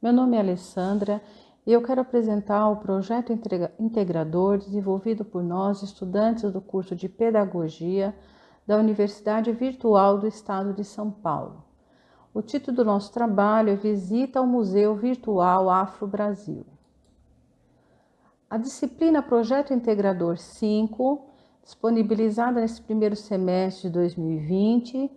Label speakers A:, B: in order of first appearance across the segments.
A: Meu nome é Alessandra e eu quero apresentar o projeto integrador desenvolvido por nós, estudantes do curso de Pedagogia da Universidade Virtual do Estado de São Paulo. O título do nosso trabalho é Visita ao Museu Virtual Afro-Brasil. A disciplina Projeto Integrador 5, disponibilizada nesse primeiro semestre de 2020,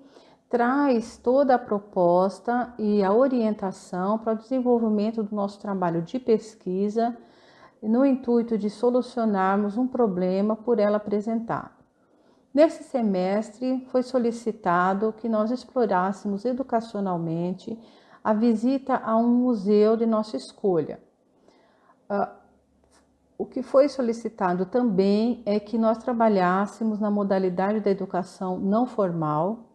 A: traz toda a proposta e a orientação para o desenvolvimento do nosso trabalho de pesquisa, no intuito de solucionarmos um problema por ela apresentado. Nesse semestre, foi solicitado que nós explorássemos educacionalmente a visita a um museu de nossa escolha. O que foi solicitado também é que nós trabalhássemos na modalidade da educação não formal,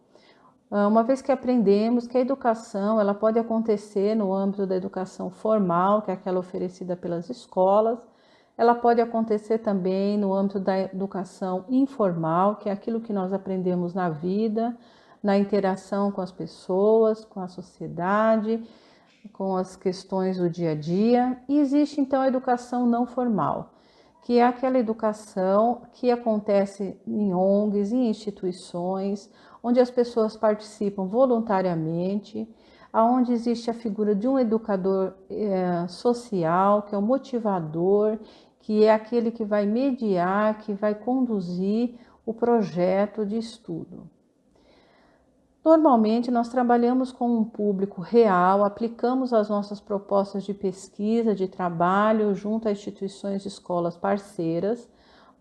A: uma vez que aprendemos que a educação ela pode acontecer no âmbito da educação formal, que é aquela oferecida pelas escolas, ela pode acontecer também no âmbito da educação informal, que é aquilo que nós aprendemos na vida, na interação com as pessoas, com a sociedade, com as questões do dia a dia. E existe então a educação não formal, que é aquela educação que acontece em ONGs, em instituições, onde as pessoas participam voluntariamente, onde existe a figura de um educador social, que é o motivador, que é aquele que vai mediar, que vai conduzir o projeto de estudo. Normalmente, nós trabalhamos com um público real, aplicamos as nossas propostas de pesquisa, de trabalho, junto a instituições de escolas parceiras,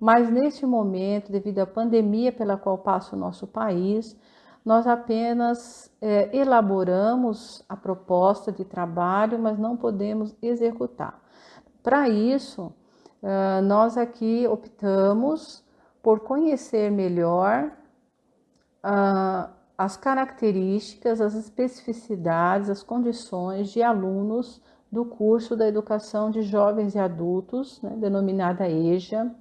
A: mas neste momento, devido à pandemia pela qual passa o nosso país, nós apenas elaboramos a proposta de trabalho, mas não podemos executar. Para isso, nós aqui optamos por conhecer melhor as características, as especificidades, as condições de alunos do curso da Educação de Jovens e Adultos, denominada EJA.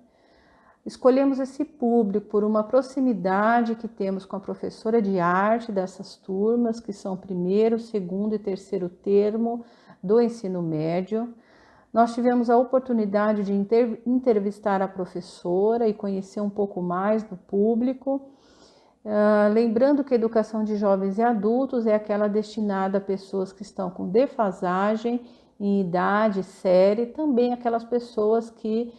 A: Escolhemos esse público por uma proximidade que temos com a professora de arte dessas turmas, que são primeiro, segundo e terceiro termo do ensino médio. Nós tivemos a oportunidade de entrevistar a professora e conhecer um pouco mais do público. Lembrando que a educação de jovens e adultos é aquela destinada a pessoas que estão com defasagem em idade, série, também aquelas pessoas que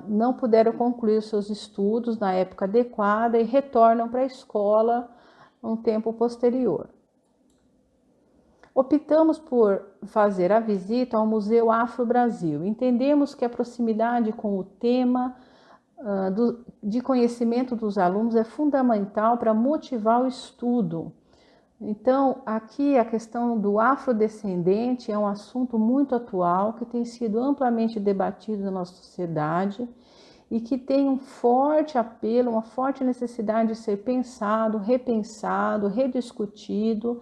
A: não puderam concluir os seus estudos na época adequada e retornam para a escola um tempo posterior. Optamos por fazer a visita ao Museu Afro-Brasil. Entendemos que a proximidade com o tema de conhecimento dos alunos é fundamental para motivar o estudo. Então, aqui a questão do afrodescendente é um assunto muito atual, que tem sido amplamente debatido na nossa sociedade e que tem um forte apelo, uma forte necessidade de ser pensado, repensado, rediscutido,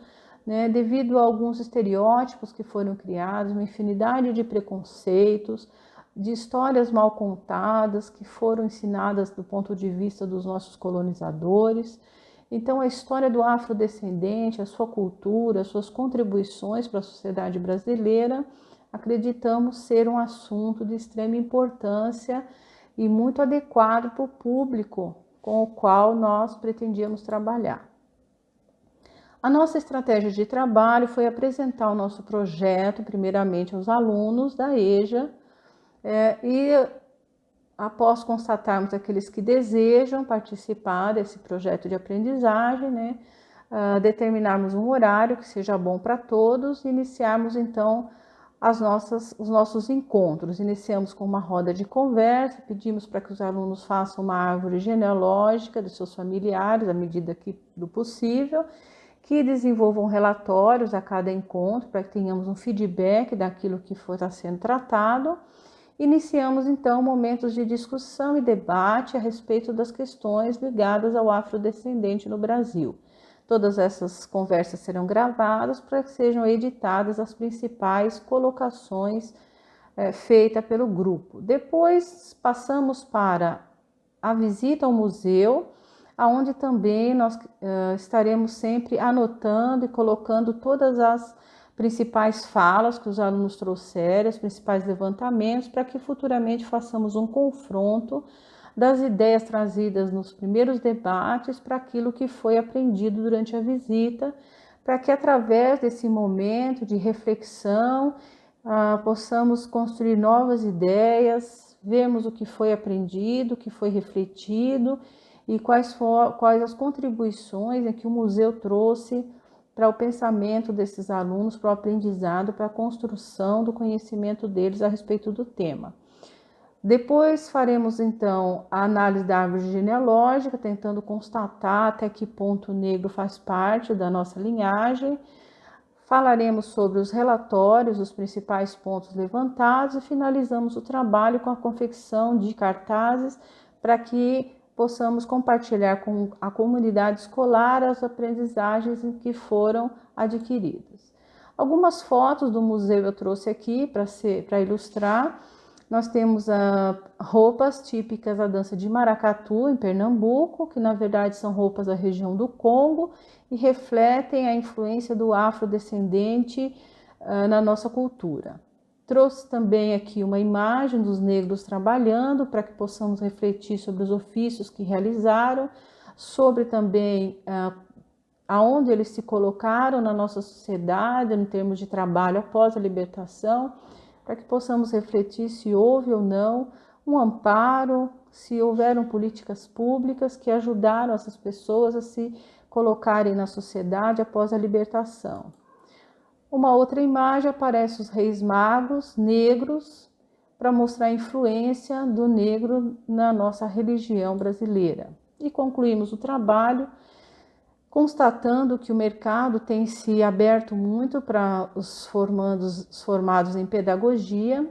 A: devido a alguns estereótipos que foram criados, uma infinidade de preconceitos, de histórias mal contadas que foram ensinadas do ponto de vista dos nossos colonizadores. Então, a história do afrodescendente, a sua cultura, as suas contribuições para a sociedade brasileira, acreditamos ser um assunto de extrema importância e muito adequado para o público com o qual nós pretendíamos trabalhar. A nossa estratégia de trabalho foi apresentar o nosso projeto, primeiramente aos alunos da EJA, e após constatarmos aqueles que desejam participar desse projeto de aprendizagem, determinarmos um horário que seja bom para todos e iniciarmos então os nossos encontros. Iniciamos com uma roda de conversa, pedimos para que os alunos façam uma árvore genealógica dos seus familiares, à medida do possível, que desenvolvam relatórios a cada encontro, para que tenhamos um feedback daquilo que for sendo tratado. Iniciamos então momentos de discussão e debate a respeito das questões ligadas ao afrodescendente no Brasil. Todas essas conversas serão gravadas para que sejam editadas as principais colocações feitas pelo grupo. Depois passamos para a visita ao museu, onde também nós estaremos sempre anotando e colocando todas as principais falas que os alunos trouxeram, os principais levantamentos, para que futuramente façamos um confronto das ideias trazidas nos primeiros debates para aquilo que foi aprendido durante a visita, para que através desse momento de reflexão possamos construir novas ideias, vermos o que foi aprendido, o que foi refletido e quais as contribuições que o museu trouxe para o pensamento desses alunos, para o aprendizado, para a construção do conhecimento deles a respeito do tema. Depois faremos então a análise da árvore genealógica, tentando constatar até que ponto o negro faz parte da nossa linhagem. Falaremos sobre os relatórios, os principais pontos levantados e finalizamos o trabalho com a confecção de cartazes para que possamos compartilhar com a comunidade escolar as aprendizagens que foram adquiridas. Algumas fotos do museu eu trouxe aqui para ilustrar. Nós temos roupas típicas da dança de maracatu em Pernambuco, que na verdade são roupas da região do Congo e refletem a influência do afrodescendente na nossa cultura. Trouxe também aqui uma imagem dos negros trabalhando para que possamos refletir sobre os ofícios que realizaram, sobre também aonde eles se colocaram na nossa sociedade em termos de trabalho após a libertação, para que possamos refletir se houve ou não um amparo, se houveram políticas públicas que ajudaram essas pessoas a se colocarem na sociedade após a libertação. Uma outra imagem aparece os reis magos negros para mostrar a influência do negro na nossa religião brasileira. E concluímos o trabalho constatando que o mercado tem se aberto muito para os formados em pedagogia,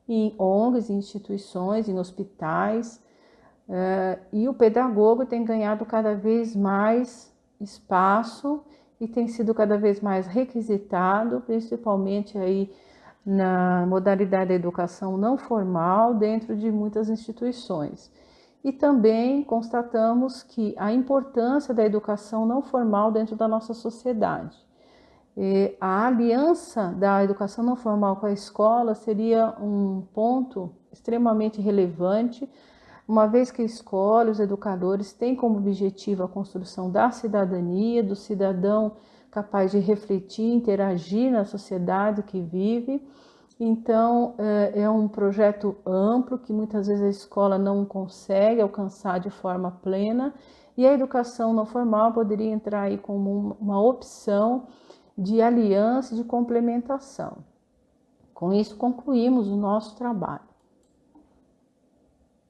A: em ONGs, em instituições, em hospitais, e o pedagogo tem ganhado cada vez mais espaço e tem sido cada vez mais requisitado, principalmente aí na modalidade da educação não formal dentro de muitas instituições. E também constatamos que a importância da educação não formal dentro da nossa sociedade. A aliança da educação não formal com a escola seria um ponto extremamente relevante, uma vez que a escola, os educadores têm como objetivo a construção da cidadania, do cidadão capaz de refletir, interagir na sociedade que vive. Então, é um projeto amplo que muitas vezes a escola não consegue alcançar de forma plena e a educação não formal poderia entrar aí como uma opção de aliança e de complementação. Com isso, concluímos o nosso trabalho.